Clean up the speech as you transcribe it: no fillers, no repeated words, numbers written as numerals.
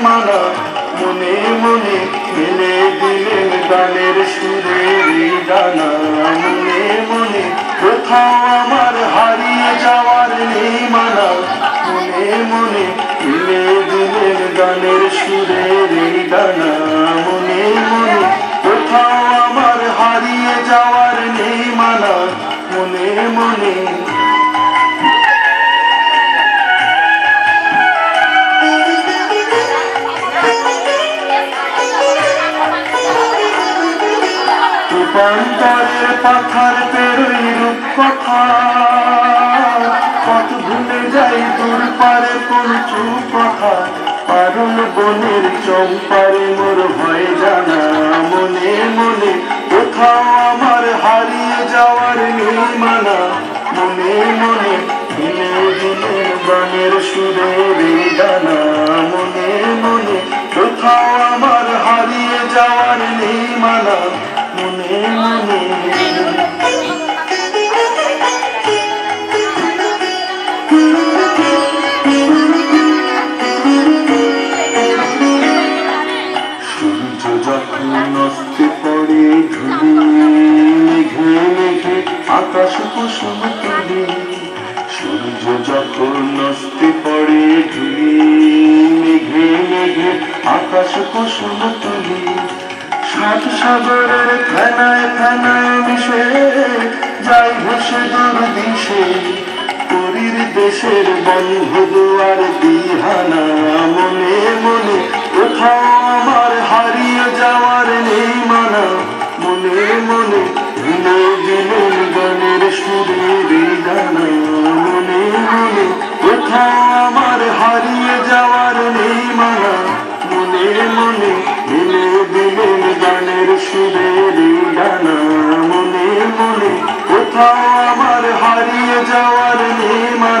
মানা মনে মনে মেলে দিলেন গানের সুরের ডানা মনে মনে কোথাও আমার হারিয়ে যাওয়ার নেই মানা মনে মনে মেলে দিলেন গানের সুরের ডানা মনে মনে কোথাও আমার হারিয়ে যাওয়ার নেই মানা মনে মনে রূপান্তরের পাথার পেরোই রূপকথা কত ভুলে যাই দূর পারে কোন চুপ কথা পারুল বনের চম্পারে মোর ভয় জানা মনে মনে কোথাও আমার হারিয়ে যাওয়ার নেই মানা মনে মনে দিনে দিনে গানের সুরের ডানা মনে মনে কোথাও আমার হারিয়ে যাওয়ার নেই মানা মনে মনে সূর্য যখন অস্তে পড়ে ধুলি মেঘে মেঘে আকাশ কুসুম তুলি সূর্য যখন অস্তে পড়ে ধুলি মেঘে মেঘে আকাশ কুসুম তুলি সাত সাগরের ফেনায় ফেনায় মিশে যাই ভেসে দূর দিশে পুরীর দেশের বন্ধ দুয়ার দিহানা মনে মনে কোথাও আমার হারিয়ে যাওয়ার নেই মানা মনে মনে দিনে দিনে গানের সুরের ডানা মনে মনে কোথাও আমার হারিয়ে যাওয়ার নেই মানা মনে মনে দিনে দিনে গানের সুরের ডানা মনে মনে কোথাও আমার হারিয়ে যাওয়ার নেই মানা